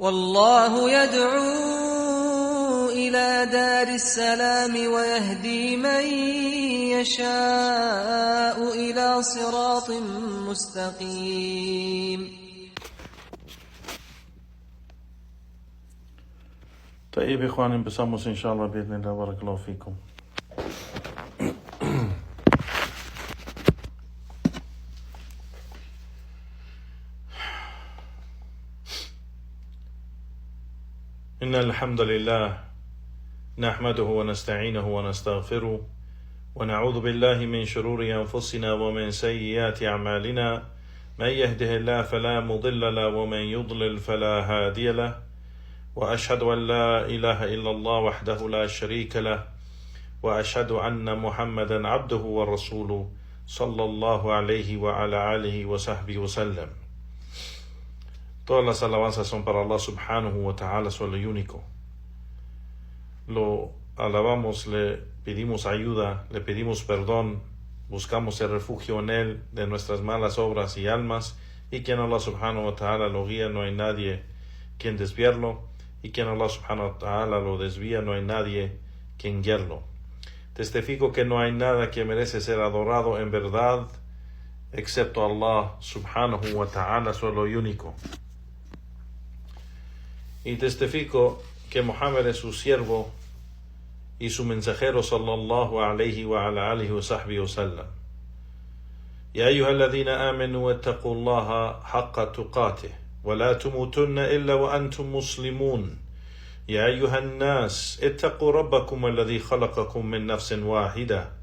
والله يدعو إلى دار السلام ويهدي من يشاء إلى صراط مستقيم. طيب إخوان, empezamos inshallah بإذن الله. بارك الله فيكم. إن الحمد لله نحمده ونستعينه ونستغفره ونعوذ بالله من شرور أنفسنا ومن سيئات أعمالنا. من يهده الله فلا مضل له ومن يضلل فلا هادي له، وأشهد أن لا إله إلا الله وحده لا شريك له، وأشهد أن محمدا عبده ورسوله صلى الله عليه وعلى آله وصحبه وسلم. Todas las alabanzas son para Allah subhanahu wa ta'ala, solo y único. Lo alabamos, le pedimos ayuda, le pedimos perdón, buscamos el refugio en Él de nuestras malas obras y almas, y quien Allah subhanahu wa ta'ala lo guía, no hay nadie quien desviarlo, y quien Allah subhanahu wa ta'ala lo desvía, no hay nadie quien guiarlo. Testifico que no hay nada que merece ser adorado en verdad excepto Allah subhanahu wa ta'ala, solo y único. Y testifico que Muhammad es su siervo y su mensajero sallallahu alayhi wa ala alihi wa sahbihi wa sallam. Ya ayyuha alladhina amanu wattaqullaha haqqa tuqatih wa la tumutunna illa wa antum muslimun. Ya ayyuha an-nas ittaqu rabbakum alladhi khalaqakum min nafsin wahida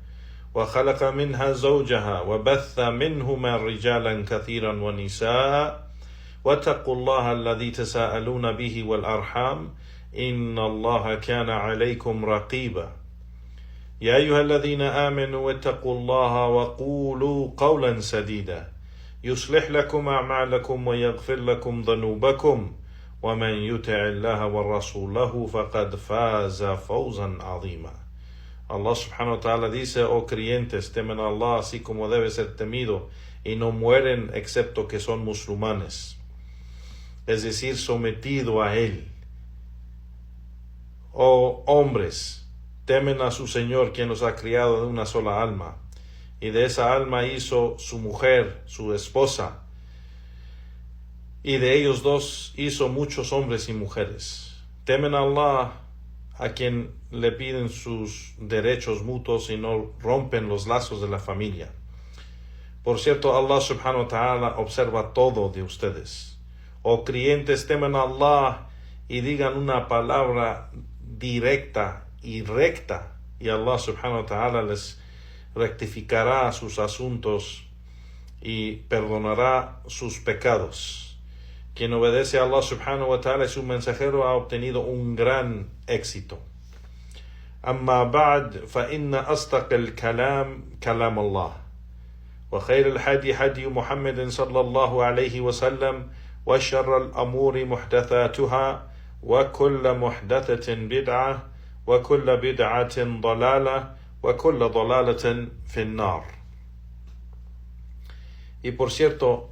wa khalaqa minha zawjaha wa batha minhuma rijalan kathiran wa nisaa. واتقوا الله الذي تساءلون به والأرحام إن الله كان عليكم رقيبا. يا أيها الذين آمنوا اتقوا الله وقولوا قولا سديدا يصلح لكم أعمالكم ويغفر لكم ذنوبكم ومن يطع الله ورسوله فقد فاز فوزا عظيما. Allah subhanahu wa ta'ala dice: oh creyentes, temen a Allah así como debe ser temido, y no mueren excepto que son musulmanes, es decir, sometido a Él. Oh hombres, temen a su Señor, quien los ha criado de una sola alma, y de esa alma hizo su mujer, su esposa, y de ellos dos hizo muchos hombres y mujeres. Temen a Allah, a quien le piden sus derechos mutuos y no rompen los lazos de la familia. Por cierto, Allah subhanahu wa ta'ala observa todo de ustedes. Oh creyentes, temen a Allah y digan una palabra directa y recta, y Allah subhanahu wa ta'ala les rectificará sus asuntos y perdonará sus pecados. Quien obedece a Allah subhanahu wa ta'ala y su mensajero ha obtenido un gran éxito. Amma ba'd, fa inna astaq al-kalam kalam Allah, wa khayr al-hadi hadi Muhammadin sallallahu alayhi wa sallam, وشر الأمور محدثاتها وكل محدثة بدعة وكل بدعة ضلالة وكل ضلالة في النار. Y por cierto,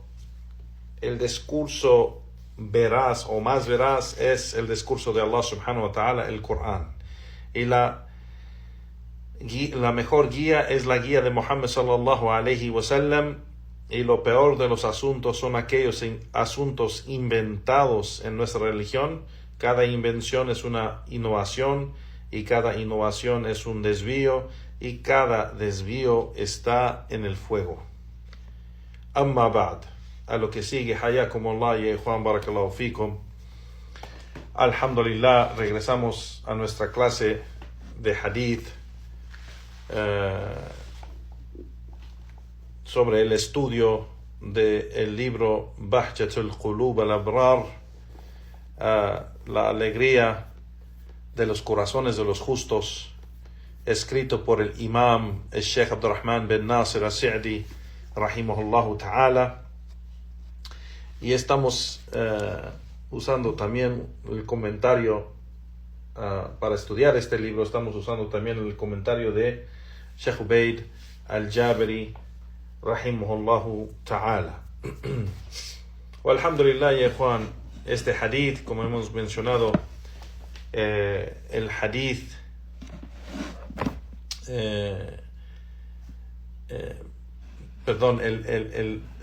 el discurso veraz o más veraz es el discurso de Allah subhanahu wa ta'ala, el Corán. Y la mejor guía es la guía de Muhammad sallallahu alayhi wa sallam. Y lo peor de los asuntos son aquellos asuntos inventados en nuestra religión. Cada invención es una innovación, y cada innovación es un desvío, y cada desvío está en el fuego. Amma ba'd, a lo que sigue, hayakumullah y Juan barakallahu fikum. Alhamdulillah, regresamos a nuestra clase de hadith sobre el estudio del libro Bahjatul Qulub al-Abrar, la alegría de los corazones de los justos, escrito por el imam, el Sheikh Abdurrahman bin Nasir al-Sa'di, rahimahullahu ta'ala. Y estamos usando también el comentario, para estudiar este libro, estamos usando también el comentario de Sheikh Ubaid al-Jabiri, rahimahullahu ta'ala. Walhamdulillah, ya Juan, este hadith, como hemos mencionado, el hadith, el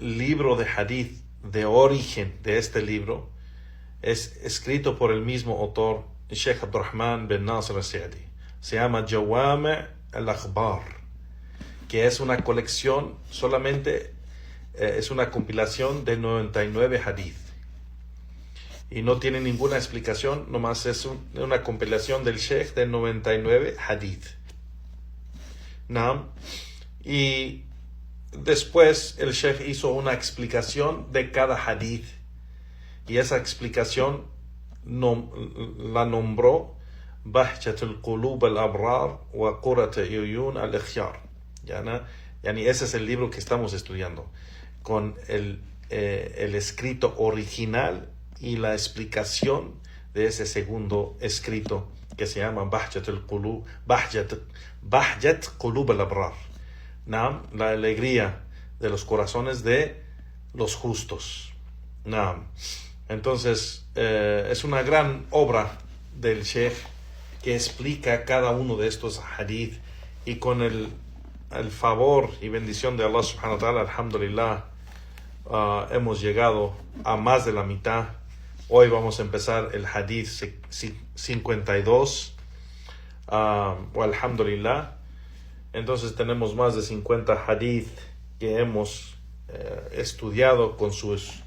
libro de hadith de origen de este libro es escrito por el mismo autor, Sheikh Abdurrahman bin Nasir al-Sa'di. Se llama Jawami' al-Akhbar, que es una colección, solamente es una compilación de 99 hadith. Y no tiene ninguna explicación, nomás es una compilación del Sheikh de 99 hadith. ¿No? Y después el Sheikh hizo una explicación de cada hadith. Y esa explicación la nombró Bahjat al-Qulub al-Abrar wa Qurat Uyun al-Ikhyar. Yani ese es el libro que estamos estudiando, con el escrito original y la explicación de ese segundo escrito que se llama Bahjat al-Qulub, Bahjat Qulub al-Abrar. Naam, la alegría de los corazones de los justos. Naam. Entonces, es una gran obra del Sheikh que explica cada uno de estos hadith, y con el favor y bendición de Allah subhanahu wa ta'ala, alhamdulillah, hemos llegado a más de la mitad. Hoy vamos a empezar el hadith 52, alhamdulillah. Entonces tenemos más de 50 hadith que hemos estudiado con sus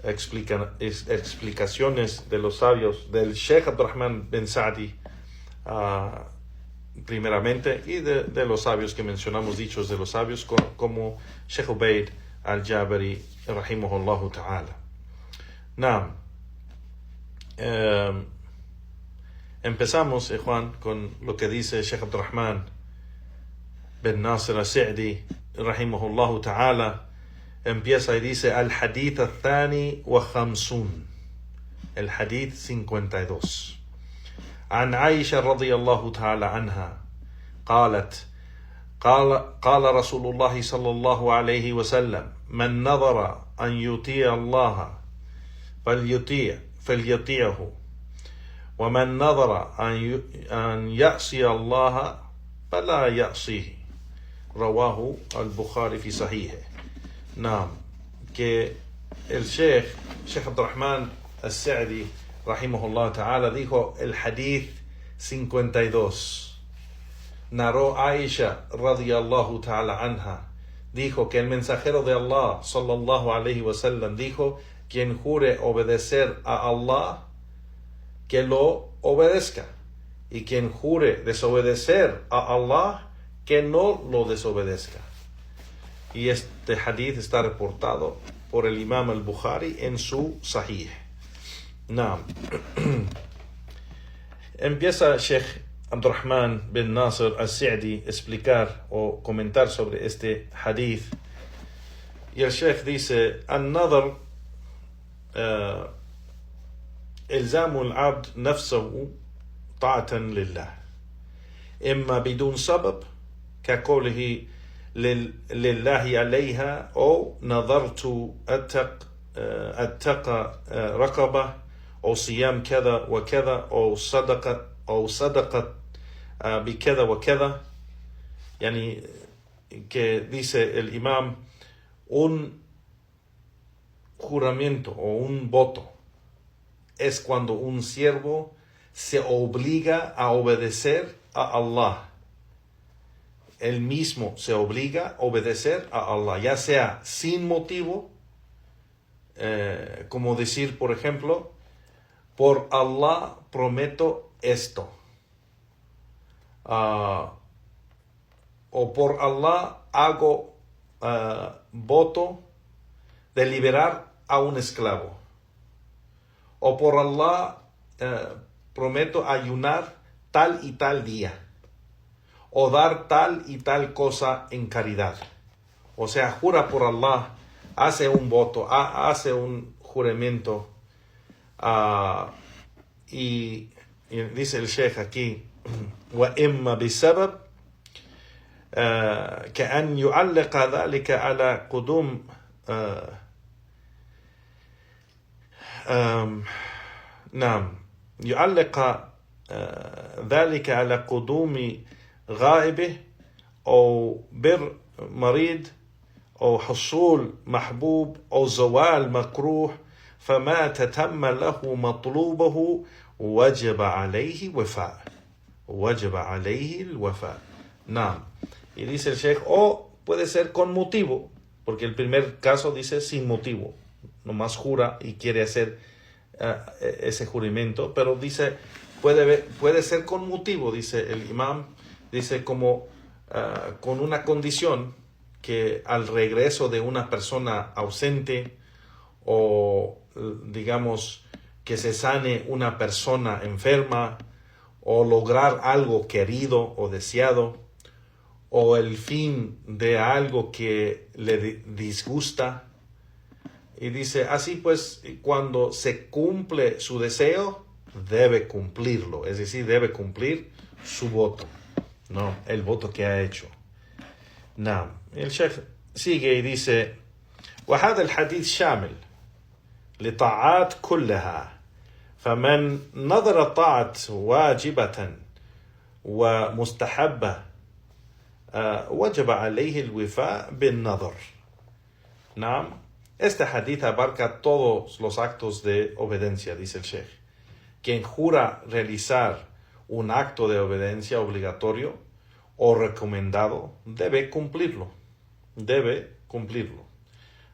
explicaciones de los sabios del Sheikh Abdurrahman bin Sa'di, primeramente, y de los sabios que mencionamos, dichos de los sabios como Sheikh Ubaid al-Jabari rahimahullahu ta'ala. Naam. Empezamos, Juan, con lo que dice Sheikh Abdurrahman bin Nasir al-Sa'di rahimahullahu ta'ala. Empieza y dice: al-hadith al-thani wa khamsun, el hadith 52. عن عائشة رضي الله تعالى عنها قالت قال رسول الله صلى الله عليه وسلم من نظر أن يطيع الله فليطيعه ومن نظر أن يعصي الله فلا يعصيه رواه البخاري في صحيحه. نعم, que el Sheikh Abdurrahman al-Sa'di rahimahullah ta'ala dijo el hadith 52. Narró Aisha radiyallahu ta'ala anha, dijo que el mensajero de Allah sallallahu alayhi wa sallam dijo: quien jure obedecer a Allah, que lo obedezca, y quien jure desobedecer a Allah, que no lo desobedezca. Y este hadith está reportado por el Imam al-Bukhari en su Sahih. Naam. Empieza Sheikh Abdurrahman bin Nasir al-Sa'di explicar o comentar sobre este hadith, y el Sheikh dice: النظر إلزام العبد نفسه طاعة لله إما بدون سبب كقوله لله عليها أو نظرت أتق رقبة أو صيام كذا وكذا أو صدقة بكذا وكذا. يعني que dice el imam, un juramento o un voto es cuando un siervo se obliga a obedecer a Allah. Él mismo se obliga a obedecer a Allah, ya sea sin motivo, como decir, por ejemplo, por Allah prometo esto, o por Allah hago voto de liberar a un esclavo, o por Allah prometo ayunar tal y tal día, o dar tal y tal cosa en caridad. O sea, jura por Allah, hace un voto, hace un juramento, y dice el Sheikh aquí: وإما بسبب كأن يعلق ذلك على قدوم نعم يعلق ذلك على قدوم غائبه أو بر مريض أو حصول محبوب أو زوال مكروه فما تتم له مطلوبه وجب عليه el wafá. Naam. Y dice el Sheikh, o puede ser con motivo, porque el primer caso dice sin motivo, nomás jura y quiere hacer ese juramento, pero dice, puede ser con motivo, dice el imam, dice como con una condición que al regreso de una persona ausente o digamos que se sane una persona enferma o lograr algo querido o deseado o el fin de algo que le disgusta. Y dice, así pues, cuando se cumple su deseo, debe cumplirlo, es decir, debe cumplir su voto, no el voto que ha hecho. No. El Sheikh sigue y dice, وهذا الحديث شامل لطاعات كلها فمن نظر طاعة واجبة ومستحبة وجب عليه الوفاء بالنظر. نعم. Este hadith abarca todos los actos de obediencia, dice el Sheikh. Quien jura realizar un acto de obediencia obligatorio o recomendado debe cumplirlo.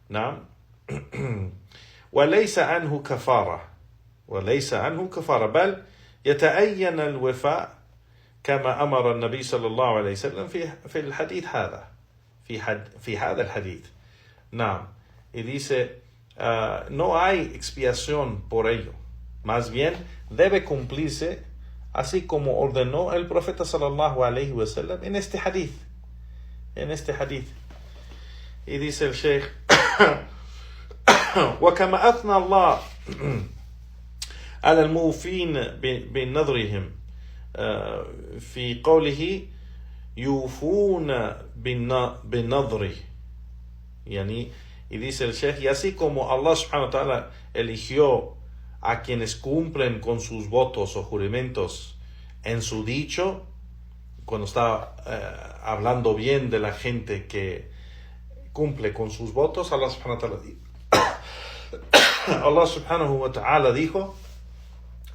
نعم. وليس عنه كفارة بل يتعين الوفاء كما أمر النبي صلى الله عليه وسلم في الحديث هذا في هذا الحديث. نعم. Y dice, no hay expiación por ello. Más bien, debe cumplirse así como ordenó el profeta sallallahu alayhi wa sallam en este hadith. Y dice el Sheikh, وكما أثنى الله على الموفين بنذرهم في قوله يوفون بالنذر. Y dice el Sheikh, y así como Allah subhanahu wa ta'ala eligió a quienes cumplen con sus votos o juramentos en su dicho, cuando está hablando bien de la gente que cumple con sus votos, Allah subhanahu wa ta'ala dijo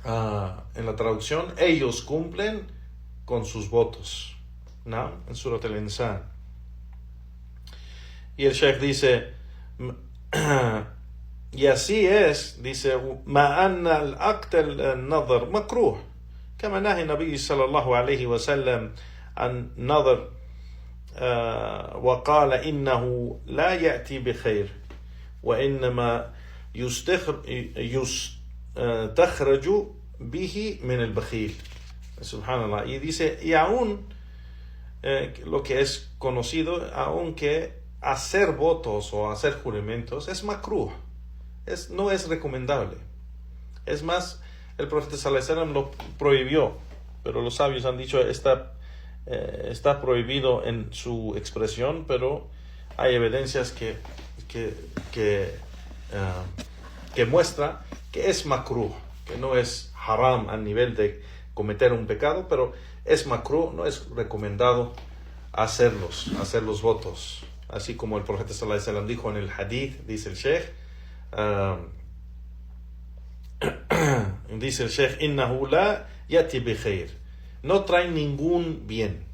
en la traducción, ellos cumplen con sus votos, ¿no? En Surat al-Insan. Y el Sheikh dice, y así es, dice, ما أن العقد النظر مكروه كما نهى النبي صلى الله عليه وسلم عن نظر وقال إنه لا يأتي بخير وإنما يستخرج به من البخيل. Subhanallah. Y dice, y aún lo que es conocido, aunque hacer votos o hacer juramentos es makruh, no es recomendable. Es más, el profeta sallallahu alaihi wasallam lo prohibió, pero los sabios han dicho está prohibido en su expresión, pero hay evidencias que muestra que es makruh, que no es haram al nivel de cometer un pecado, pero es makruh, no es recomendado hacer los votos. Así como el profeta sallallahu alaihi wasallam dijo en el hadith, dice el Sheikh, innahu la yati bi khair, no trae ningún bien,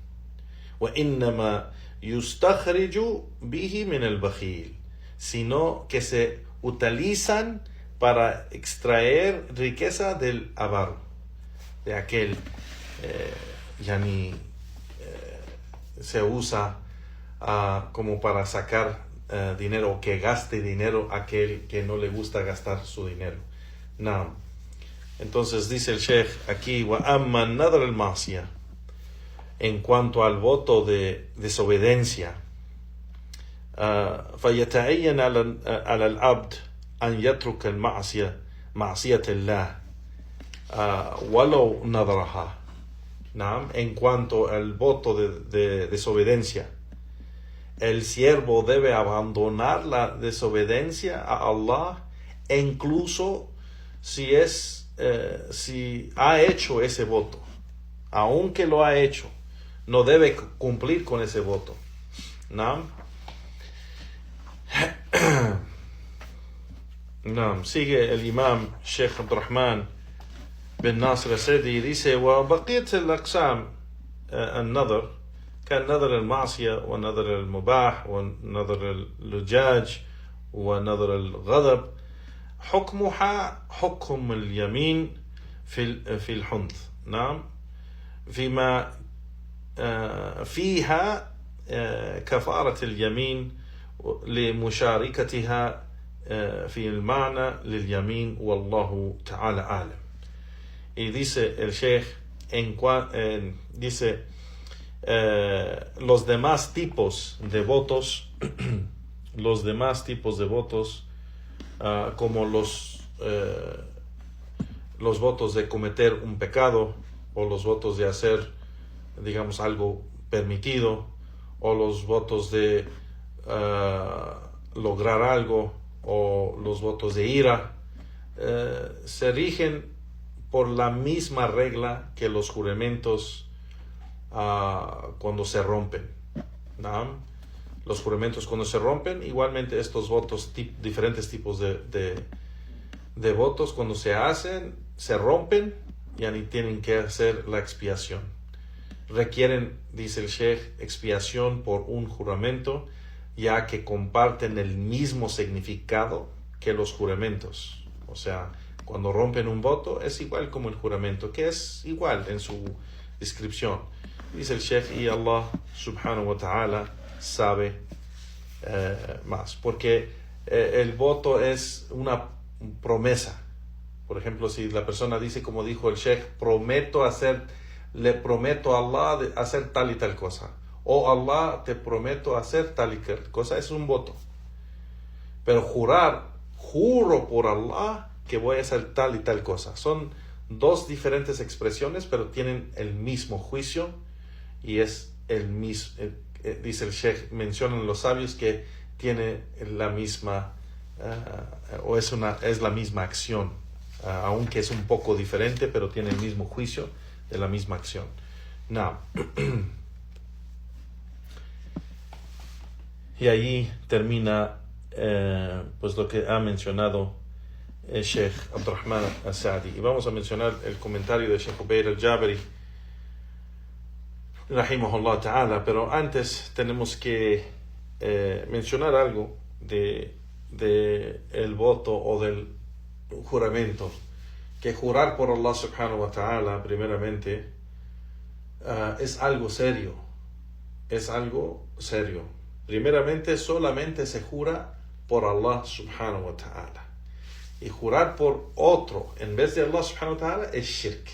wa innama yustakhriju bihi min al-bakhil, sino que se utilizan para extraer riqueza del avaro, de aquel se usa como para sacar dinero, o que gaste dinero aquel que no le gusta gastar su dinero. No. Entonces dice el Sheikh aquí, wa amma nadar al ma'siyah, en cuanto al voto de desobediencia, فيتعين على العبد أن يترك معصية الله ولو نذرها. En cuanto al voto de desobediencia, el siervo debe abandonar la desobediencia a Allah, e incluso si ha hecho ese voto, aunque lo ha hecho, no debe cumplir con ese voto. ¿No? No. Sigue el imam Sheikh Abdurrahman bin Nasr al-Sa'di, dice: وبقية الأقسام النظر كالنظر المعصية ونظر المباح ونظر اللجاج ونظر الغضب حكمها حكم اليمين في الحنث. نعم. فيما فيها كفارة اليمين لمشاركتها في المعنى لليمين والله تعالى أعلم. Y dice el Sheikh, dice los demás tipos de votos, como los votos de cometer un pecado, o los votos de hacer, digamos, algo permitido, o los votos de lograr algo, o los votos de ira, se rigen por la misma regla que los juramentos cuando se rompen. ¿No? Los juramentos cuando se rompen, igualmente estos votos, diferentes tipos de votos, cuando se hacen, se rompen, ya ni tienen que hacer la expiación. Requieren, dice el Sheikh, expiación por un juramento, ya que comparten el mismo significado que los juramentos. O sea, cuando rompen un voto es igual como el juramento, que es igual en su descripción. Dice el Sheikh, y Allah subhanahu wa ta'ala sabe más, porque el voto es una promesa. Por ejemplo, si la persona dice, como dijo el Sheikh, le prometo a Allah de hacer tal y tal cosa, o Allah te prometo hacer tal y tal cosa, es un voto. Pero juro por Allah que voy a hacer tal y tal cosa, son dos diferentes expresiones, pero tienen el mismo juicio, y es el mismo, dice el Sheikh, mencionan los sabios que tiene la misma, o es la misma acción, aunque es un poco diferente, pero tiene el mismo juicio de la misma acción. Now, y ahí termina pues lo que ha mencionado el Sheikh Abdurrahman al-Sa'di. Y vamos a mencionar el comentario de Sheikh Ubayr al-Jabari, rahimahullah ta'ala, pero antes tenemos que mencionar algo de el voto o del juramento, que jurar por Allah subhanahu wa ta'ala primeramente es algo serio, primeramente solamente se jura por Allah subhanahu wa ta'ala, y jurar por otro en vez de Allah subhanahu wa ta'ala es shirk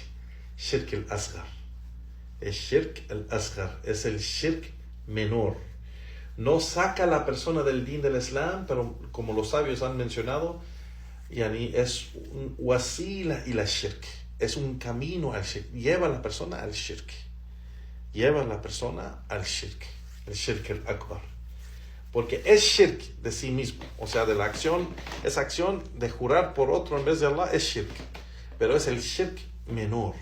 al-asghar, es el shirk menor. No saca a la persona del din del Islam, pero como los sabios han mencionado, es un wasila ila shirk, es un camino al shirk, lleva a la persona al shirk, el shirk al-akbar, porque es shirk de sí mismo, o sea, de la acción, esa acción de jurar por otro en vez de Allah es shirk, pero es el shirk menor,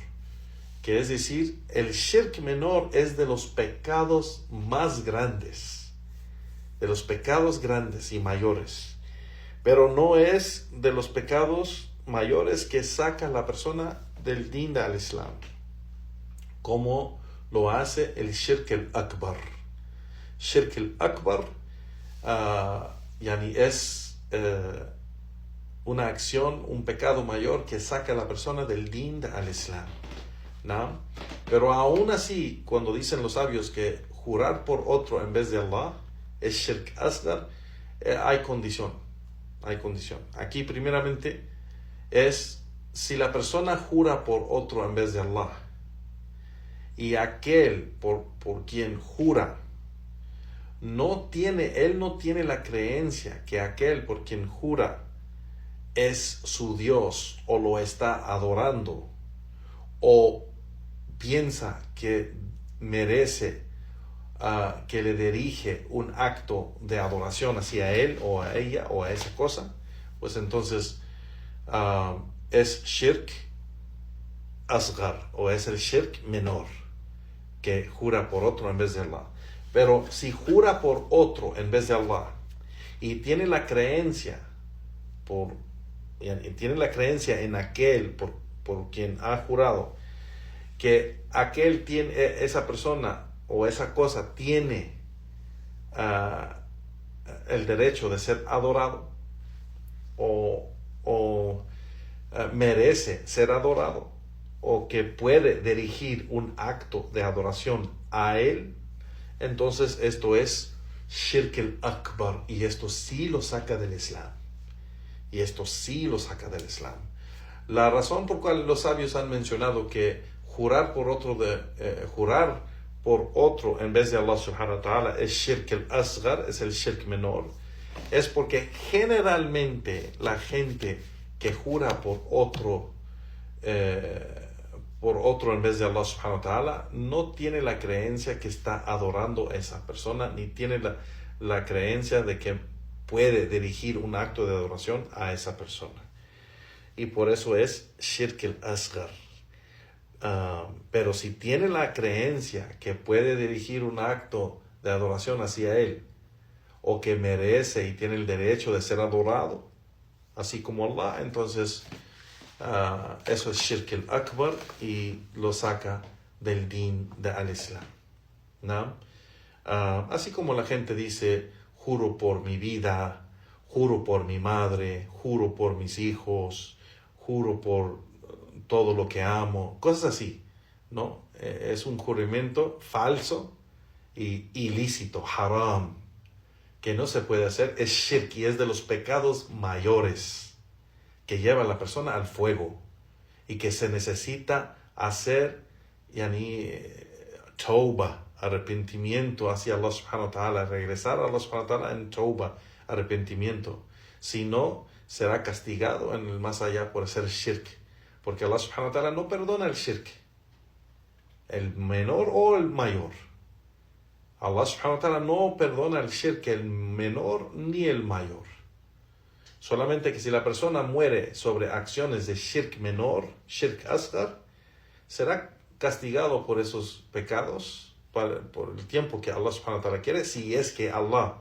que es decir, el shirk menor es de los pecados más grandes, y mayores, pero no es de los pecados mayores que saca a la persona del din al Islam, como lo hace el shirk al-akbar. Shirk al-akbar es una acción, un pecado mayor que saca a la persona del din al Islam, ¿no? Pero aún así, cuando dicen los sabios que jurar por otro en vez de Allah es shirk asghar, hay condición. Aquí primeramente es si la persona jura por otro en vez de Allah, y aquel por quien jura él no tiene la creencia que aquel por quien jura es su Dios, o lo está adorando, o piensa que merece que le dirige un acto de adoración hacia él o a ella o a esa cosa, pues entonces es shirk asgar, o es el shirk menor, que jura por otro en vez de Allah. Pero si jura por otro en vez de Allah y tiene la creencia en aquel por quien ha jurado, que aquel tiene, esa persona o esa cosa tiene el derecho de ser adorado o merece ser adorado, o que puede dirigir un acto de adoración a él, entonces esto es Shirk al-Akbar, y esto sí lo saca del Islam. La razón por cual los sabios han mencionado que jurar por otro en vez de Allah subhanahu wa ta'ala es Shirk al-Asghar, es el Shirk menor, es porque generalmente la gente que jura por otro en vez de Allah subhanahu wa ta'ala no tiene la creencia que está adorando a esa persona, ni tiene la creencia de que puede dirigir un acto de adoración a esa persona, y por eso es Shirk al-Asghar. Pero si tiene la creencia que puede dirigir un acto de adoración hacia él, o que merece y tiene el derecho de ser adorado así como Allah, entonces eso es Shirk al-Akbar y lo saca del din de al-Islam, ¿no? Así como la gente dice: juro por mi vida, juro por mi madre, juro por mis hijos, juro por todo lo que amo, cosas así, ¿no? Es un juramento falso y ilícito, haram, que no se puede hacer. Es shirk y es de los pecados mayores que lleva a la persona al fuego, y que se necesita hacer tauba, arrepentimiento hacia Allah subhanahu wa ta'ala, regresar a Allah subhanahu wa ta'ala en tauba, arrepentimiento. Si no, será castigado en el más allá por hacer shirk, porque Allah subhanahu wa ta'ala no perdona el shirk, el menor o el mayor. Allah subhanahu wa ta'ala no perdona el shirk, el menor ni el mayor. Solamente que si la persona muere sobre acciones de shirk menor, shirk asghar, será castigado por esos pecados por el tiempo que Allah subhanahu wa ta'ala quiere, si es que Allah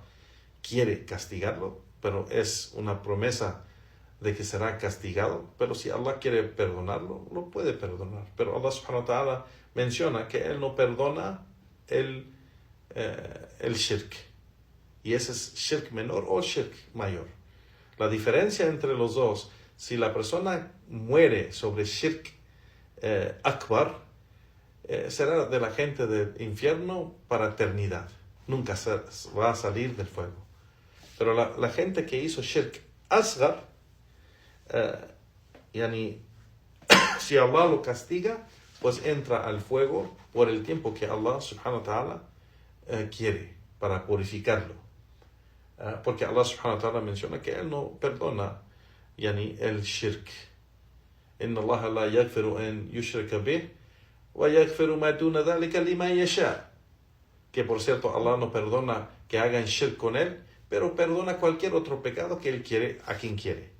quiere castigarlo, pero es una promesa de que será castigado. Pero si Allah quiere perdonarlo, lo puede perdonar. Pero Allah subhanahu wa ta'ala menciona que Él no perdona el shirk, y ese es shirk menor o shirk mayor. La diferencia entre los dos: si la persona muere sobre shirk akbar, será de la gente del infierno para eternidad, nunca va a salir del fuego. Pero la gente que hizo shirk asghar, si Allah lo castiga, pues entra al fuego por el tiempo que Allah subhanahu wa ta'ala quiere, para purificarlo, porque Allah subhanahu wa ta'ala menciona que Él no perdona el shirk. Inna Allah la yaghfiru an yushraka bih wa yaghfiru ma duna dhalika liman yasha. Que por cierto, Allah no perdona que hagan shirk con Él, pero perdona cualquier otro pecado que Él quiere a quien quiere.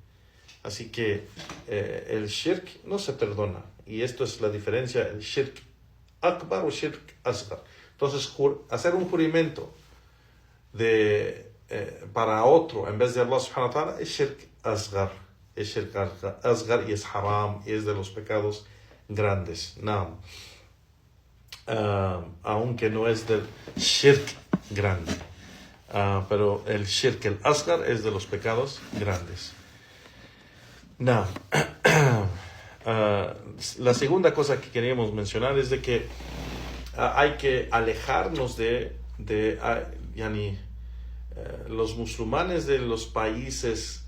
Así que el shirk no se perdona, y esto es la diferencia: el shirk akbar o shirk asghar. Entonces, hacer un juramento para otro en vez de Allah subhanahu wa ta'ala es shirk asghar. Es shirk asghar y es haram, y es de los pecados grandes. No. Aunque no es del shirk grande. Pero el shirk el asghar es de los pecados grandes. No. La segunda cosa que queríamos mencionar es de que hay que alejarnos de los musulmanes de los países,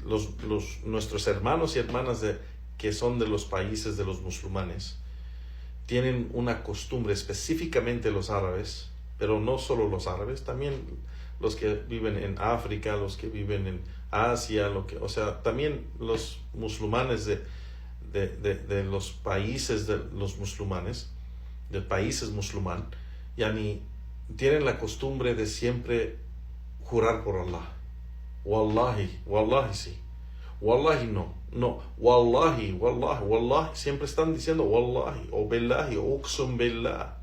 nuestros hermanos y hermanas que son de los países de los musulmanes. Tienen una costumbre, específicamente los árabes, pero no solo los árabes, también los que viven en África, los que viven en Asia, también los musulmanes de los países de los musulmanes, de países musulmanes, tienen la costumbre de siempre jurar por Allah. Wallahi sí. Wallahi no. No, wallahi, wallahi, wallahi. Siempre están diciendo wallahi, o billahi, o uqsum billah.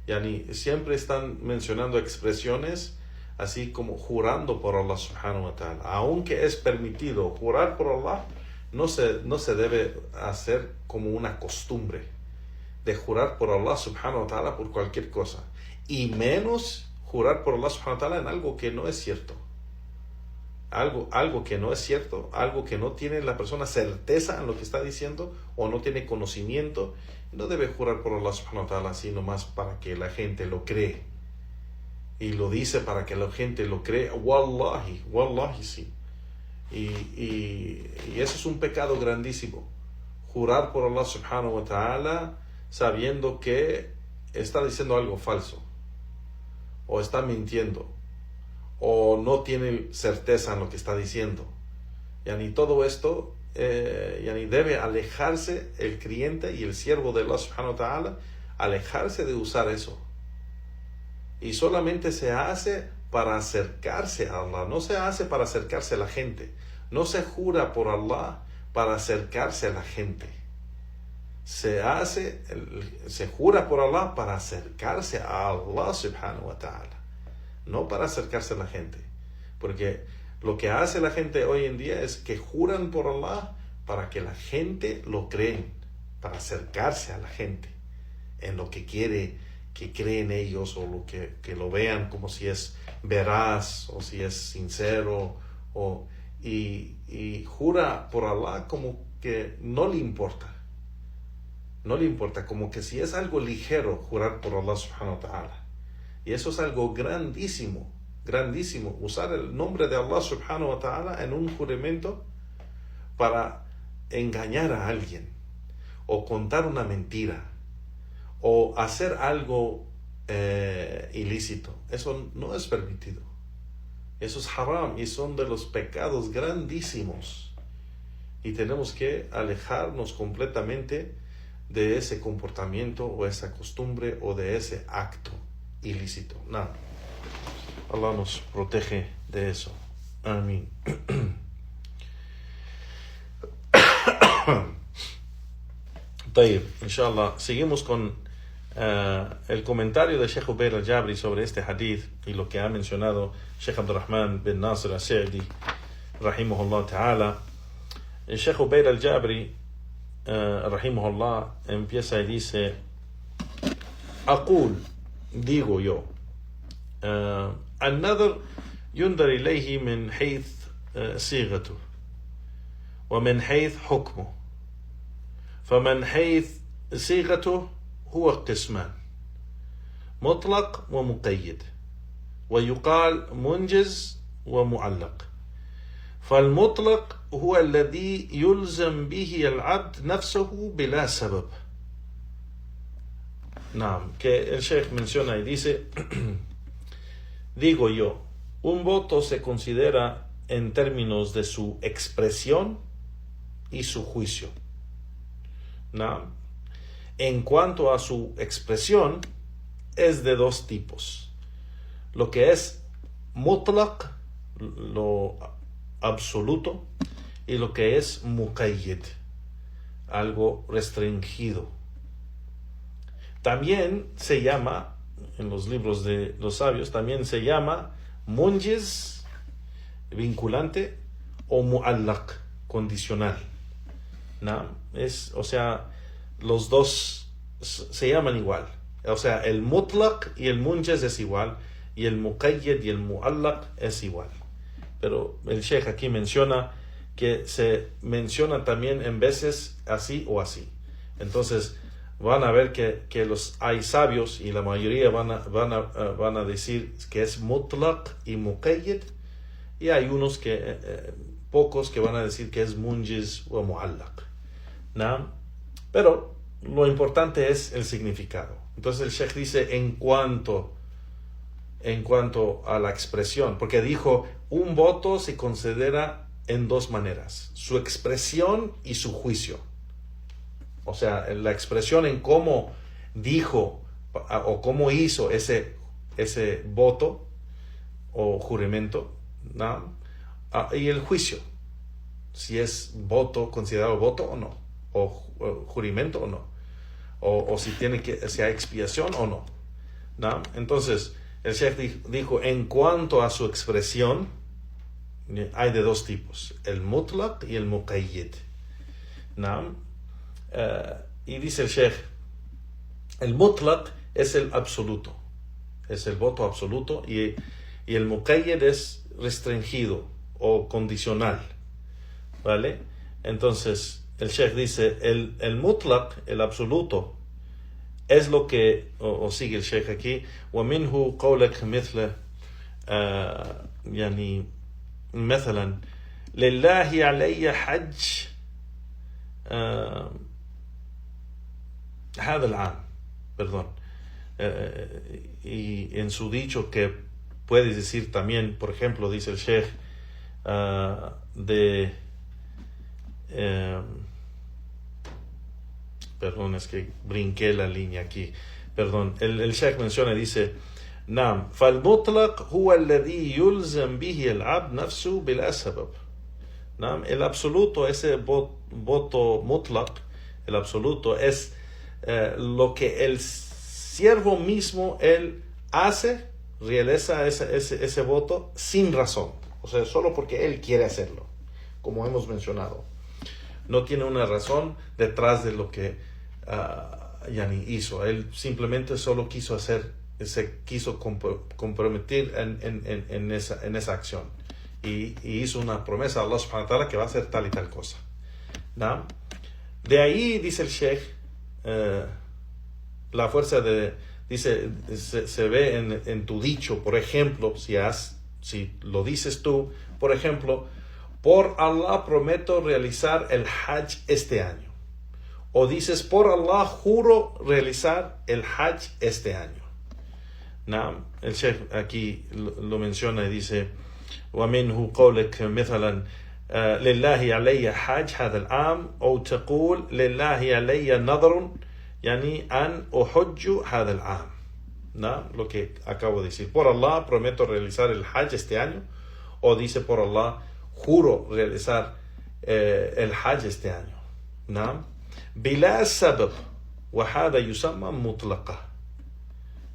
Yani, siempre están mencionando expresiones así como jurando por Allah subhanahu wa ta'ala. Aunque es permitido jurar por Allah, no se debe hacer como una costumbre de jurar por Allah subhanahu wa ta'ala por cualquier cosa. Y menos jurar por Allah subhanahu wa ta'ala en algo que no es cierto. Algo que no es cierto, algo que no tiene la persona certeza en lo que está diciendo o no tiene conocimiento, no debe jurar por Allah subhanahu wa ta'ala sino más para que la gente lo cree. Y lo dice para que la gente lo cree. Wallahi, wallahi sí. Y eso es un pecado grandísimo. Jurar por Allah subhanahu wa ta'ala sabiendo que está diciendo algo falso, o está mintiendo, o no tiene certeza en lo que está diciendo. Yani todo esto debe alejarse el creyente y el siervo de Allah subhanahu wa ta'ala, alejarse de usar eso. Y solamente se hace para acercarse a Allah, no se hace para acercarse a la gente. No se jura por Allah para acercarse a la gente. Se jura por Allah para acercarse a Allah subhanahu wa ta'ala, no para acercarse a la gente. Porque lo que hace la gente hoy en día es que juran por Allah para que la gente lo creen, para acercarse a la gente en lo que quiere que creen ellos, o lo que lo vean como si es veraz o si es sincero, y jura por Allah como que no le importa. No le importa, como que si es algo ligero jurar por Allah subhanahu wa ta'ala. Y eso es algo grandísimo, grandísimo. Usar el nombre de Allah subhanahu wa ta'ala en un juramento para engañar a alguien, o contar una mentira, o hacer algo ilícito. Eso no es permitido. Eso es haram y son de los pecados grandísimos. Y tenemos que alejarnos completamente de ese comportamiento o esa costumbre o de ese acto ilícito. Nada. Allah nos protege de eso. Amén. Tayyib, inshallah, seguimos con el comentario de Sheikh Ubayr al-Jabri sobre este hadith y lo que ha mencionado Sheikh Abdurrahman bin Nasir al-Sa'di rahimahullah ta'ala. El Sheikh Ubayr al-Jabri rahimahullah empieza y dice: aqul, digo yo, النذر ينظر إليه من حيث صيغته ومن حيث حكمه، فمن حيث صيغته هو قسمان: مطلق ومقيد، ويقال منجز ومعلق. فالمطلق هو الذي يلزم به العبد نفسه بلا سبب. Que el Sheikh menciona y dice: digo yo, un voto se considera en términos de su expresión y su juicio. En cuanto a su expresión, es de dos tipos: lo que es mutlaq, lo absoluto, y lo que es muqayyid, algo restringido. También se llama, en los libros de los sabios, también se llama munjiz, vinculante, o mu'allaq, condicional. O sea, los dos se llaman igual. O sea, el mutlaq y el munjiz es igual, y el muqayyid y el mu'allaq es igual. Pero el Sheikh aquí menciona que se menciona también en veces así o así. Entonces van a ver que hay sabios, y la mayoría van a decir que es mutlaq y muqayyid, y hay unos pocos que van a decir que es munjiz o mu'allaq. Pero lo importante es el significado. Entonces el Sheikh dice en cuanto a la expresión, porque dijo un voto se considera en dos maneras: su expresión y su juicio. O sea, la expresión en cómo dijo o cómo hizo ese voto o juramento, y el juicio. si es voto, considerado voto o no, o juramento o no, o si hay expiación o no, ¿no? Entonces, el Sheikh dijo, en cuanto a su expresión, hay de dos tipos, el mutlaq y el muqayyid, ¿no? Y dice el Sheikh, el mutlaq es el absoluto, es el voto absoluto, y el muqayyid es restringido o condicional, ¿vale? Entonces el Sheikh dice, el mutlaq, el absoluto, es lo que, o sigue el Sheikh aquí, ومنه قولك مثل يعني مثلا لله علي حج هذا العام, perdón, y en su dicho que puedes decir también, por ejemplo, dice el Sheikh, perdón, es que brinqué la línea aquí, perdón, el Sheikh menciona, dice, نعم فالمطلق هو الذي يلزم به العبد نفسه بلا سبب. نعم, el absoluto, ese voto mutlaq, el absoluto es lo que el siervo mismo, él hace, realiza ese voto sin razón, o sea, solo porque él quiere hacerlo, como hemos mencionado. No tiene una razón detrás de lo que Yani hizo. Él simplemente solo quiso hacer, se quiso comprometer en esa acción. Y hizo una promesa a Allah subhanahu wa ta'ala que va a hacer tal y tal cosa, ¿no? De ahí, dice el Sheikh, la fuerza dice, se ve en tu dicho, por ejemplo, si lo dices tú, por ejemplo, por Allah prometo realizar el Hajj este año. O dices, por Allah juro realizar el Hajj este año. ¿No? El Sheikh aquí lo menciona y dice, ومنه قولك مثلا لله علي حج هذا العام أو تقول لله علي نظر يعني أن أحج هذا العام. ¿No? Lo que acabo de decir, por Allah prometo realizar el Hajj este año, o dice por Allah juro realizar el Hajj este año, ¿no? بلا سبب وهذا يسمى مطلقة,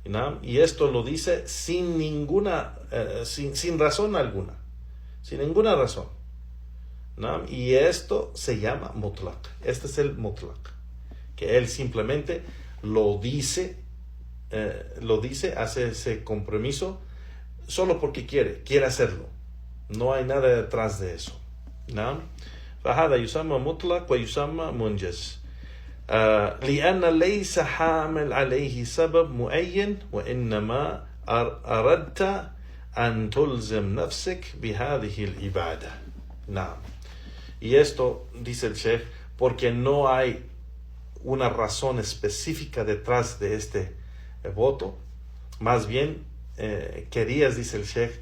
¿no? Y esto lo dice sin ninguna sin razón alguna, sin ninguna razón, ¿no? Y esto se llama mutlaq. Este es el mutlaq, que él simplemente lo dice, hace ese compromiso solo porque quiere hacerlo. No hay nada detrás de eso, ¿no? فهذا يسمى مطلق ويسمى منجز لأن ليس حامل عليه سبب معين وإنما أردت أن تلزم نفسك بهذه العبادة. نعم. Y esto, dice el Sheikh, porque no hay una razón específica detrás de este voto, más bien querías, dice el Sheikh,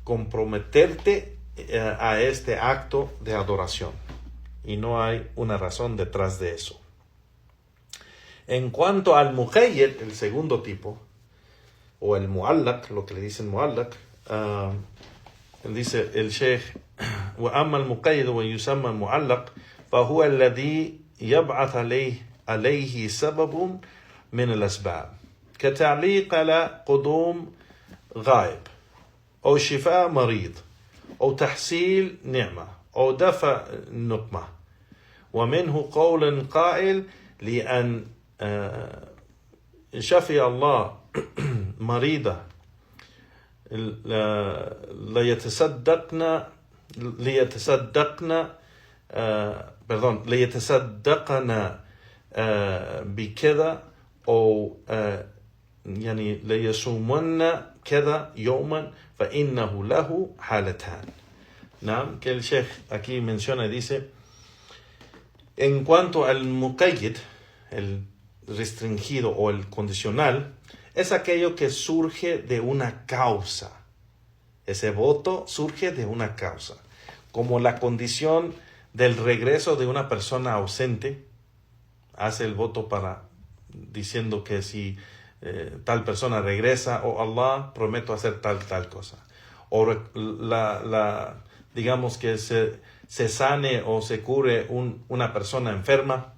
comprometerte a este acto de adoración, y no hay una razón detrás de eso. En cuanto al muqayyid, el segundo tipo, o el muallaq, lo que le dicen muallaq, dice el Sheikh, وأما المقيد ويسمى المعلق فهو الذي يبعث عليه سبب من الأسباب كتعليق على قدوم غائب أو شفاء مريض أو تحصيل نعمة أو دفع نقمة. ومنه قول قائل لأن شفي الله مريضة ليتصدقنا بكذا أو يعني ليصومن كذا يوما فإنه له حالتان. ¿No? Que el Sheikh aquí menciona y dice, en cuanto al muqayyid, el restringido o el condicional, es aquello que surge de una causa. Ese voto surge de una causa, como la condición del regreso de una persona ausente. Hace el voto diciendo que si tal persona regresa, o Allah prometo hacer tal cosa, o digamos que se se sane o se cure una persona enferma,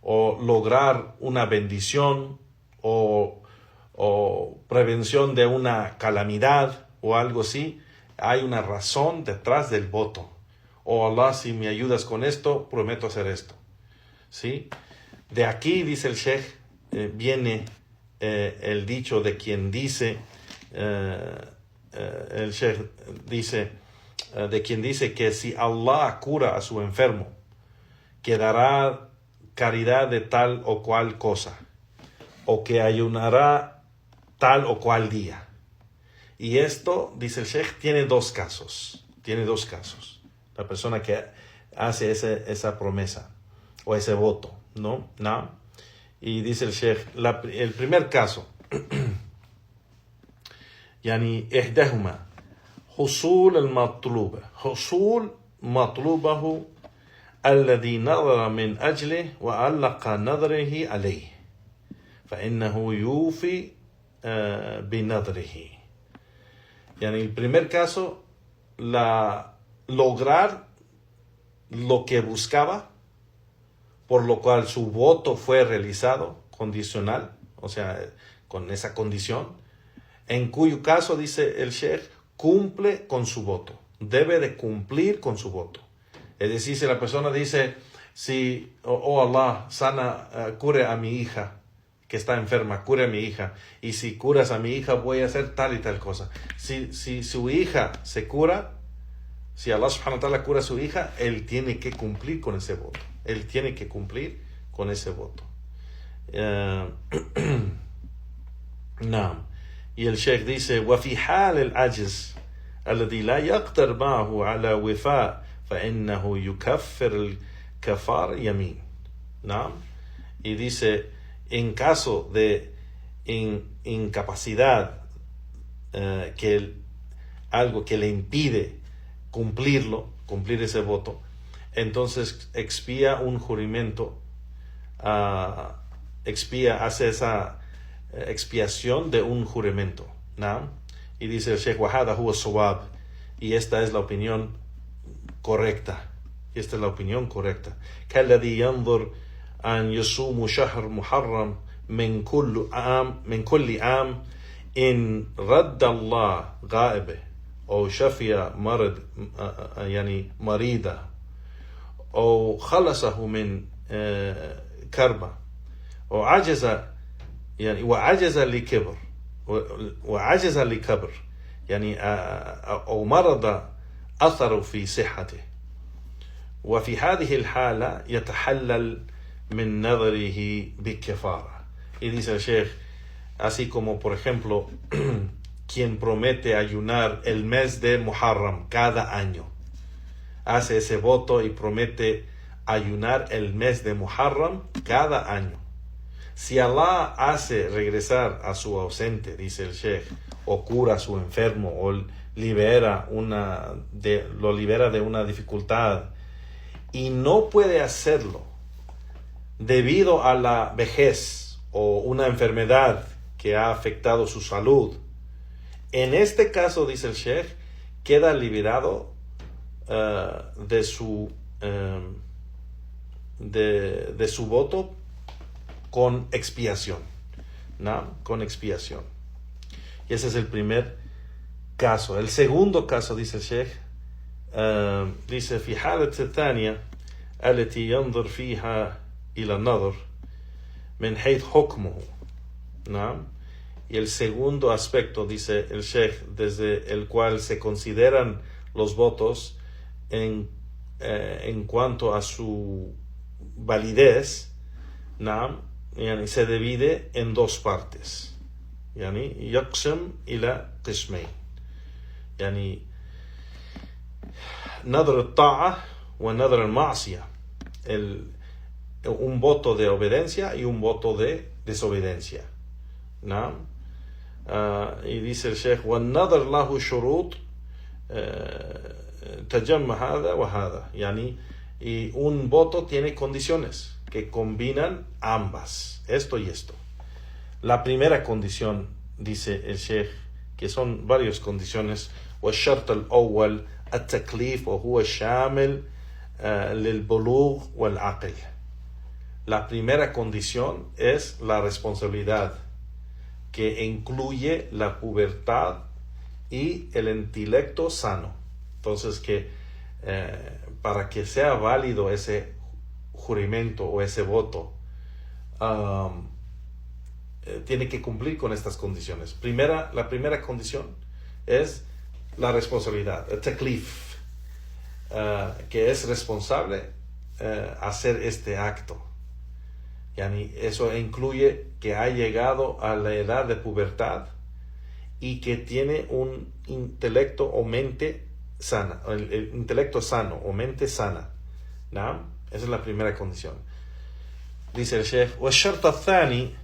o lograr una bendición, o prevención de una calamidad o algo así, hay una razón detrás del voto. O Allah, si me ayudas con esto, prometo hacer esto. ¿Sí? De aquí, dice el Sheikh, viene el dicho de quien dice, el Sheikh dice, de quien dice que si Allah cura a su enfermo, que dará caridad de tal o cual cosa, o que ayunará tal o cual día. Y esto, dice el Sheikh, tiene dos casos. La persona que hace esa promesa o ese voto, ¿no? Y dice el Sheikh, el primer caso, يعني إحداهما حصول مطلوبه الذي نظر من أجله وعلق نظره عليه فإنه يوفي بنظره. يعني el primer caso, lograr lo que buscaba, por lo cual su voto fue realizado, condicional, o sea, con esa condición, en cuyo caso, dice el Sheikh, cumple con su voto, debe de cumplir con su voto. Es decir, si la persona dice, si, oh Allah, sana, cure a mi hija que está enferma, cure a mi hija, y si curas a mi hija voy a hacer tal y tal cosa. Si su hija se cura, si Allah subhanahu wa ta'ala cura a su hija, él tiene que cumplir con ese voto. No. Y el Sheikh dice, وفي حال العجز الذي لا يقدر معه على وفاء فإنه يكفر الكفار يمين. ¿No? Y dice, en caso de incapacidad, algo que le impide cumplir ese voto, entonces expía un juramento, hace esa expiación de un juramento, ¿no? Y dice el Sheikh, وهذا هو الصواب, y esta es la opinión correcta. كالذي ينظر أن يصوم شهر محرم من كل عام إن رد الله غائبه أو شفي مرض يعني مريضة أو خلصه من كربة أو وعجز لكبر يعني أو مرض أثر في صحته وفي هذه الحالة يتحلل من نظره بكفارة. Y dice el Sheikh, así como por ejemplo quien promete ayunar el mes de Muharram cada año, hace ese voto y promete ayunar el mes de Muharram cada año. Si Allah hace regresar a su ausente, dice el Sheikh, o cura a su enfermo, o lo libera de una dificultad, y no puede hacerlo debido a la vejez o una enfermedad que ha afectado su salud, en este caso, dice el Sheikh, queda liberado de su voto con expiación, ¿no? Con expiación. Y ese es el primer caso. El segundo caso, dice el Sheikh, dice في حالة الثانية التي ينظر فيها إلى النظر من حيث حكمه, ¿no? Y el segundo aspecto, dice el Sheikh, desde el cual se consideran los votos en cuanto a su validez, ¿no? Yani se divide en dos partes. Yani يقسم إلى قسمين. يعني نظر الطاعة ونظر المعصية. Un voto de obediencia y un voto de desobediencia, ¿no? Y dice el Sheikh, والنظر له شروط تجمع هذا وهذا. Yani, y un voto tiene condiciones que combinan ambas, esto y esto. La primera condición, dice el Sheikh, que son varias condiciones, والشرط الأول التكليف وهو شامل للبلوغ والعقل. La primera condición es la responsabilidad, que incluye la pubertad y el intelecto sano. Entonces, para que sea válido ese juramento o ese voto, tiene que cumplir con estas condiciones. La primera condición es la responsabilidad, el taklif, que es responsable hacer este acto. Yani, eso incluye que ha llegado a la edad de pubertad y que tiene un intelecto o mente sana, el intelecto sano o mente sana. ¿No? Esa es la primera condición. Dice el Sheikh, وَالشَّرْطَ الثَّانِي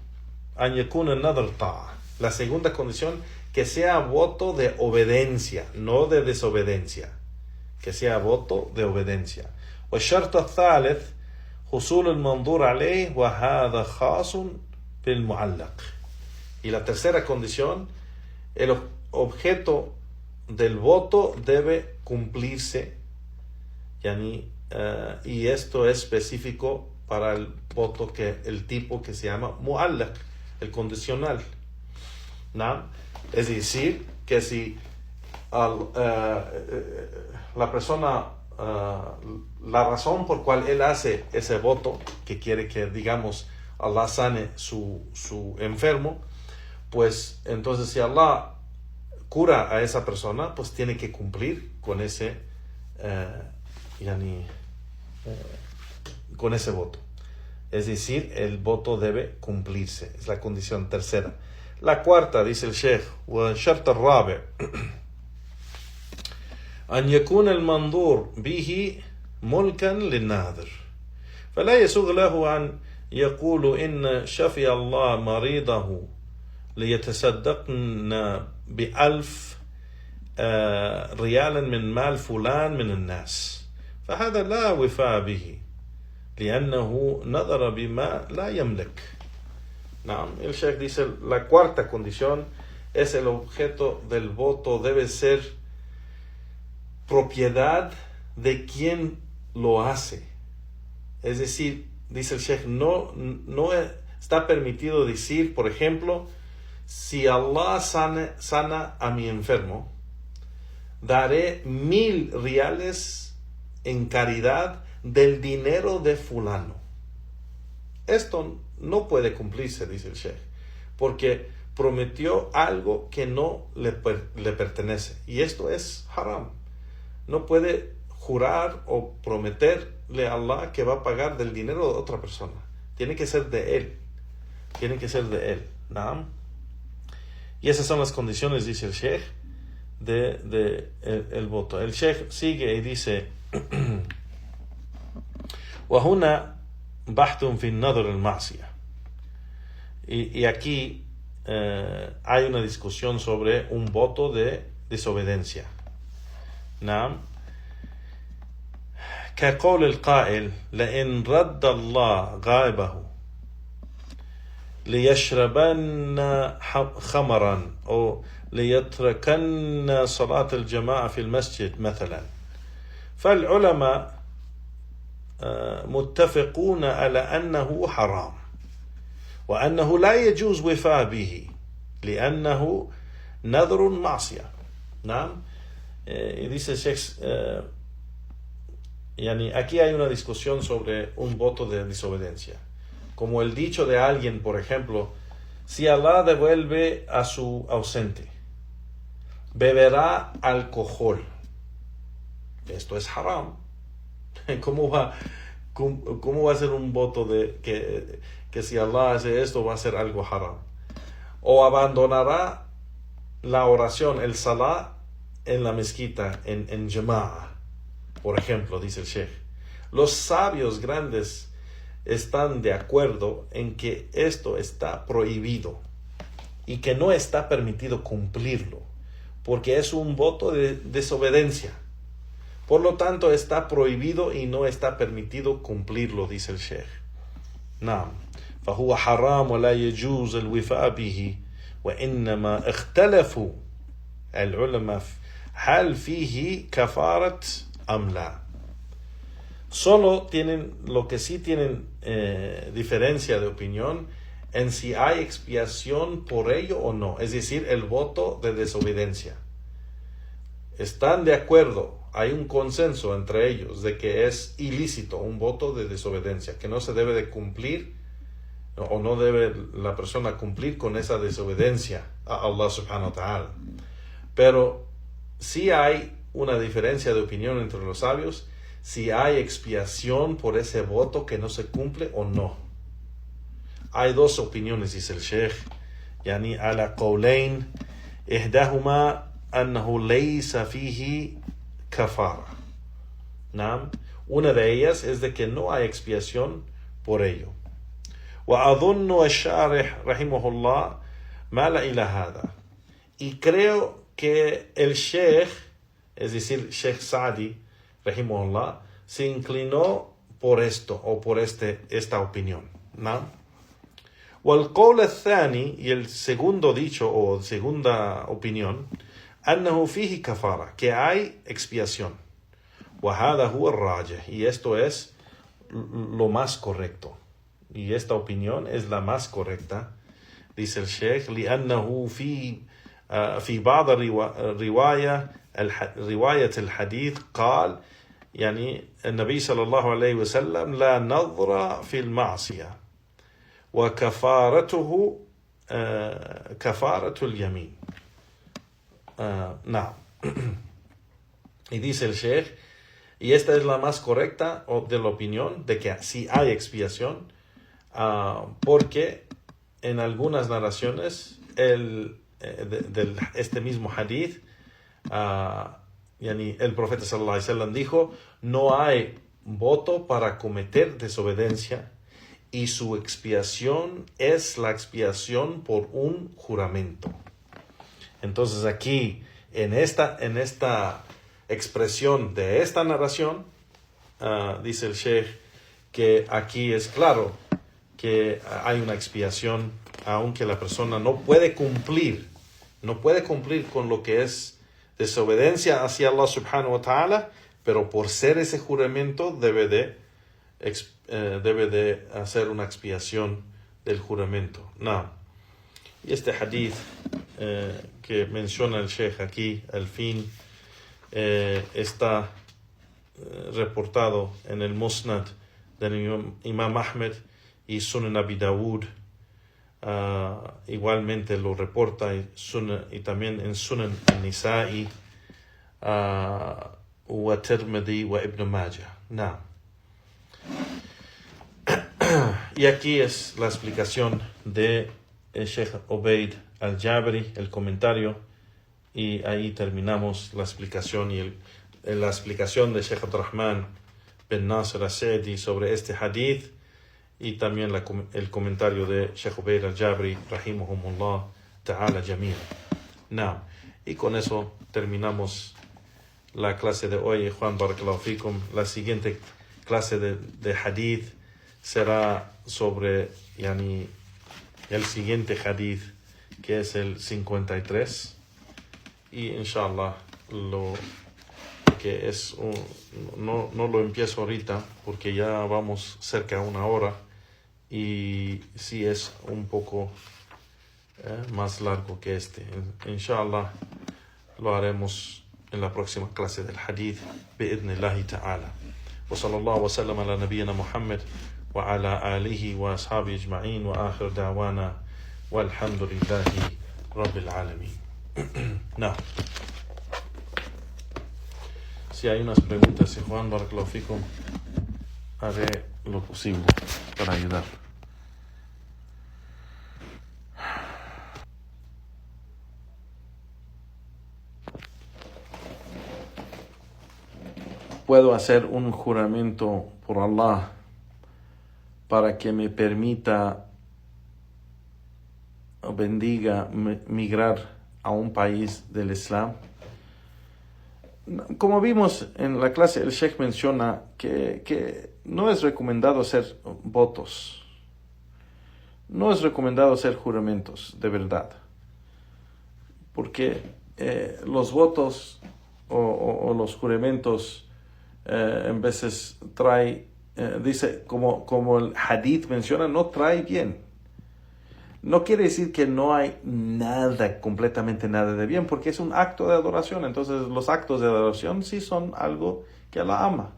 أَنْ يَكُونَ النَّظْرُ طَاعَةً. La segunda condición, que sea voto de obediencia, no de desobediencia. Que sea voto de obediencia. وَالشَّرْطَ الثَّالِث حصول المنظور عليه وهذا خاص بالمعلق. Y la tercera condición, el objeto del voto debe cumplirse, y esto es específico para el voto, el tipo que se llama mu'allaq, el condicional. ¿No? Es decir, que si la persona, la razón por cual él hace ese voto, que quiere que, digamos, Allah sane su enfermo, pues entonces si Allah cura a esa persona, pues tiene que cumplir con ese con ese voto. Es decir, el voto debe cumplirse. Es la condición tercera. La cuarta, dice el Sheikh, والشرط الرابع أن يكون المنظور به ملكا للناظر فلا يسوغ له أن يقول إن شفي الله مريضه ليتصدقن ب1000 ريالا من مال فلان من الناس فهذا لا وفاء به لأنه نظر بما لا يملك. No, el Sheikh dice, la cuarta condición es el objeto del voto debe ser propiedad de quien lo hace. Es decir, dice el Sheikh, no está permitido decir, por ejemplo, si Allah sana a mi enfermo, daré 1000 reales en caridad del dinero de fulano. Esto no puede cumplirse, dice el Sheikh, porque prometió algo que no le pertenece, y esto es haram. No puede jurar o prometerle a Allah que va a pagar del dinero de otra persona. Tiene que ser de él. ¿Naam? Y esas son las condiciones, dice el Sheikh, de el voto. El Sheikh sigue y dice وهنا بحث في النظر المعصية. Y aquí hay una discusión sobre un voto de desobediencia. نعم كقول القائل لئن رد الله غائبه ليشربن خمرا أو ليتركن صلاة الجماعة في المسجد مثلا فالعلماء متفقون على أنه حرام وأنه لا يجوز وفاء به لأنه نذر معصية. نعم. Y dice Sheikh, aquí hay una discusión sobre un voto de desobediencia, como el dicho de alguien, por ejemplo, si Allah devuelve a su ausente, beberá alcohol. Esto es haram. ¿Cómo va a ser un voto de que si Allah hace esto va a ser algo haram? O abandonará la oración, el salah, en la mezquita, en Jama'a, por ejemplo, dice el Sheikh. Los sabios grandes están de acuerdo en que esto está prohibido y que no está permitido cumplirlo, porque es un voto de desobediencia. Por lo tanto, está prohibido y no está permitido cumplirlo, dice el Sheikh. نعم فهو حرام ولا يجوز الوفاء به وإنما اختلفوا العلماء هل فيه كفارة أم لا. Solo tienen, lo que sí tienen diferencia de opinión en si hay expiación por ello o no, es decir, el voto de desobediencia. Están de acuerdo, hay un consenso entre ellos de que es ilícito un voto de desobediencia, que no se debe de cumplir o no debe la persona cumplir con esa desobediencia a Allah subhanahu wa ta'ala. Pero sí hay una diferencia de opinión entre los sabios si hay expiación por ese voto que no se cumple o no. Hay dos opiniones, dice el Sheikh, yani ala qawlayn, ihdahuma annahu laysa fihi kafara. Una de ellas es de que no hay expiación por ello. وأظن الشارح رحمه الله مال إلى هذا. Y creo que el Sheikh, es decir, Sheikh Sa'di rahimahullah, se inclinó por esto o por esta opinión. ¿No? والقول الثاني, y el segundo dicho o segunda opinión, أنه فيه كفارة, que hay expiación. وهذا هو الراجح, y esto es lo más correcto. Y esta opinión es la más correcta, dice el Sheikh, لأنه في بعض رواية الحديث قال يعني النبي صلى الله عليه وسلم لا نظر في المعصية وكفارته كفارة اليمين. نعم. Y dice el Sheikh, y esta es la más correcta de la opinión de que sí hay expiación, porque en algunas narraciones de este mismo hadith, el profeta sallallahu alaihi wasallam dijo, no hay voto para cometer desobediencia y su expiación es la expiación por un juramento. Entonces aquí, en esta expresión de esta narración, dice el Sheikh que aquí es claro que hay una expiación, aunque la persona no puede cumplir con lo que es desobediencia hacia Allah subhanahu wa ta'ala, pero por ser ese juramento debe de hacer una expiación del juramento. No. Y este hadith que menciona el Sheikh aquí, al fin, está reportado en el Musnad del Imam Ahmed y Sunan Abi Dawud. Igualmente lo reporta y también en Sunan al-Nisa'i wa Tirmidhi wa Ibn Majah. No. Y aquí es la explicación de el Sheikh Ubayd al-Jabri, el comentario, y ahí terminamos la explicación la explicación de Sheikh Abdurrahman bin Nasir al-Sa'di sobre este hadith, y también el comentario de Sheikh Ubayd al-Jabri rahimahumullah ta'ala jamil. Now, y con eso terminamos la clase de hoy. Juan barakallahu fikum. La siguiente clase de hadith será sobre el siguiente hadith, que es el 53, y inshallah lo que es no lo empiezo ahorita porque ya vamos cerca de una hora y sí es un poco más largo que este. Inshallah lo haremos en la próxima clase del hadith bi'idhnillahi ta'ala. Wa sallallahu wa sallam ala nabiyyina Muhammad wa ala alihi wa ashabi ajma'in wa akhir da'wana walhamdulillahi rabbil alamin. No. Si hay unas preguntas, Juan barakallahu fikum, haré lo posible para ayudar. ¿Puedo hacer un juramento por Allah para que me permita o bendiga migrar a un país del Islam? Como vimos en la clase, el Sheikh menciona que no es recomendado hacer votos, no es recomendado hacer juramentos de verdad, porque los votos o los juramentos en veces trae, dice, como el hadith menciona, no trae bien. No quiere decir que no hay nada, completamente nada de bien, porque es un acto de adoración. Entonces los actos de adoración sí son algo que Allah ama.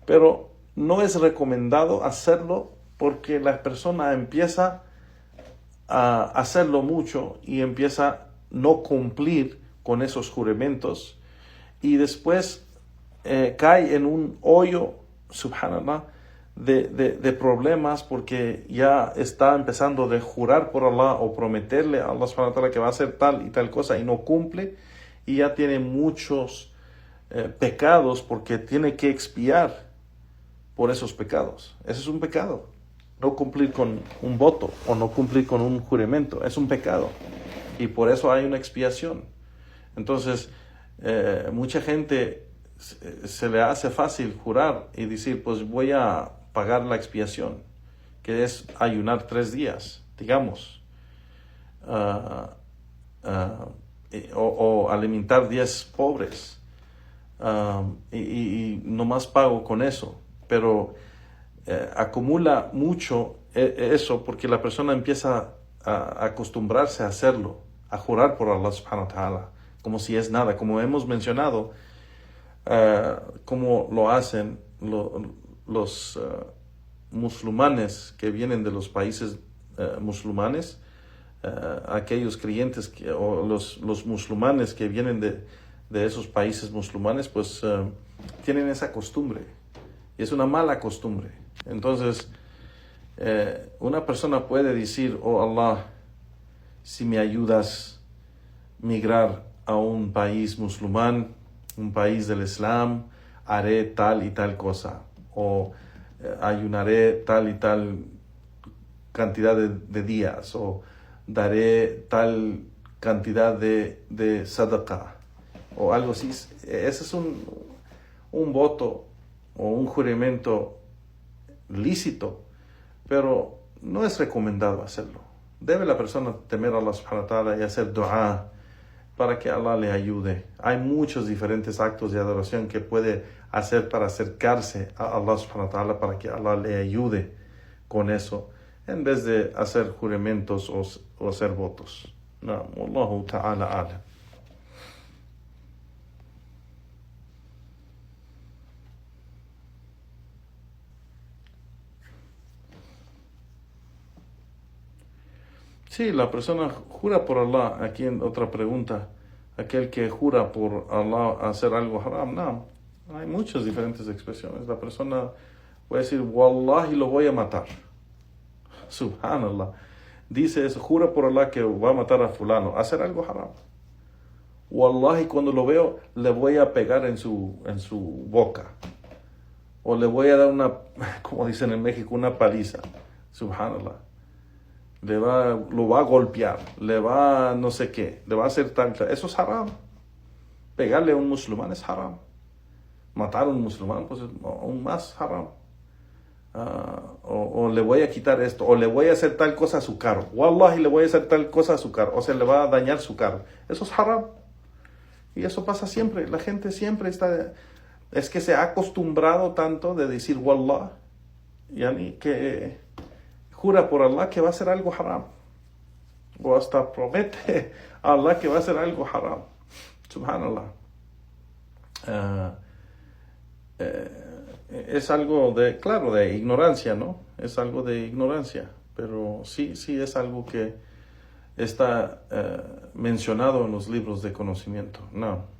Pero no es recomendado hacerlo porque la persona empieza a hacerlo mucho y empieza a no cumplir con esos juramentos y después cae en un hoyo, subhanallah, de problemas porque ya está empezando de jurar por Allah o prometerle a Allah subhanahu wa ta'ala que va a hacer tal y tal cosa y no cumple y ya tiene muchos pecados porque tiene que expiar por esos pecados. Ese es un pecado. No cumplir con un voto o no cumplir con un juramento es un pecado y por eso hay una expiación. Entonces mucha gente se le hace fácil jurar y decir pues voy a pagar la expiación, que es ayunar 3 días, digamos, o alimentar 10 pobres, y nomás pago con eso, pero acumula mucho eso porque la persona empieza a acostumbrarse a hacerlo, a jurar por Allah subhanahu wa ta'ala, como si es nada, como hemos mencionado, como lo hacen los musulmanes que vienen de los países musulmanes, aquellos creyentes o los musulmanes que vienen de esos países musulmanes, pues tienen esa costumbre y es una mala costumbre. Entonces una persona puede decir, oh Allah, si me ayudas a migrar a un país musulmán, un país del Islam, haré tal y tal cosa, o ayunaré tal y tal cantidad de días, o daré tal cantidad de sadaqah, o algo así. Ese es un voto o un juramento lícito, pero no es recomendado hacerlo. Debe la persona temer a Allah subhanahu wa ta'ala y hacer dua para que Allah le ayude. Hay muchos diferentes actos de adoración que puede hacer para acercarse a Allah subhanahu wa ta'ala, para que Allah le ayude con eso, en vez de hacer juramentos o hacer votos. No, Wallahu ta'ala alam. Sí, la persona jura por Allah. Aquí en otra pregunta, aquel que jura por Allah hacer algo haram, no. Hay muchas diferentes expresiones. La persona puede decir, Wallahi, lo voy a matar. Subhanallah. Dice eso, jura por Allah que va a matar a fulano, hacer algo haram. Wallahi, cuando lo veo, le voy a pegar en su boca. O le voy a dar una, como dicen en México, una paliza. Subhanallah. Lo va a golpear, le va no sé qué, le va a hacer tal. Eso es haram. Pegarle a un musulmán es haram. Matar a un musulmán, pues aún más haram. O le voy a quitar esto, o le voy a hacer tal cosa a su carro. Wallahi, le voy a hacer tal cosa a su carro, o se le va a dañar su carro. Eso es haram. Y eso pasa siempre. La gente siempre es que se ha acostumbrado tanto de decir Wallah, yani que jura por Allah que va a hacer algo haram, o hasta promete a Allah que va a hacer algo haram. Subhanallah. Es algo de ignorancia, ¿no? Es algo de ignorancia, pero sí es algo que está mencionado en los libros de conocimiento. No.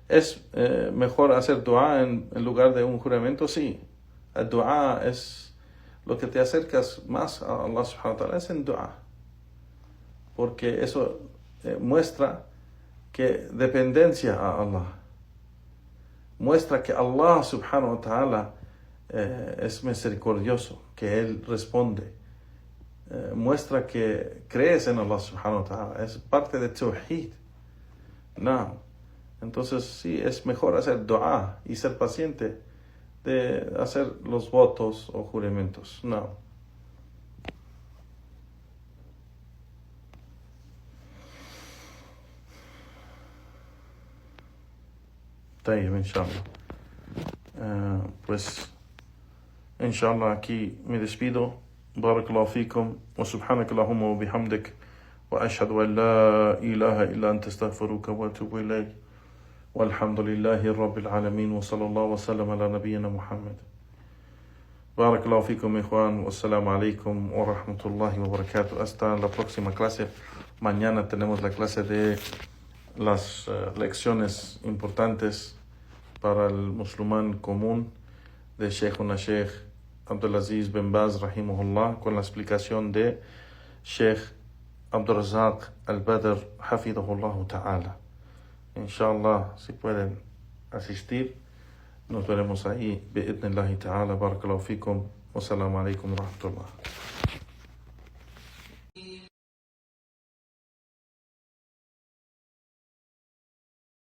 ¿Es mejor hacer dua en lugar de un juramento? Sí. El dua es lo que te acercas más a Allah subhanahu wa ta'ala, es en dua. Porque eso muestra que dependencia a Allah. Muestra que Allah subhanahu wa ta'ala es misericordioso, que Él responde. Muestra que crees en Allah subhanahu wa ta'ala. Es parte de tawhid. No. Entonces sí, es mejor hacer dua y ser paciente de hacer los votos o juramentos. No. طيب inshallah. Pues inshallah aquí me despido. Barakallahu fikum wa subhanaka Allahumma wa bihamdik wa ashhadu an la ilaha illa anta astaghfiruka wa atubu ilayk. Walhamdulillahi rabbil alamin wa sallallahu wa sallam ala nabiyyina Muhammad. Barakallahu fikum ikhwan, wassalamu alaikum wa rahmatullahi wa barakatuh. Hasta la próxima clase. Mañana tenemos la clase de las lecciones importantes para el musulmán común de Sheikh Abdulaziz bin Baz rahimahullah, con la explicación de Sheikh Abdurrazaq al-Badr hafidahullah ta'ala. Inshallah, si pueden asistir, nos veremos ahí. Bi'idhnillahi ta'ala. Barakallahu fikum. Wassalamu alaikum wa rahmatullah.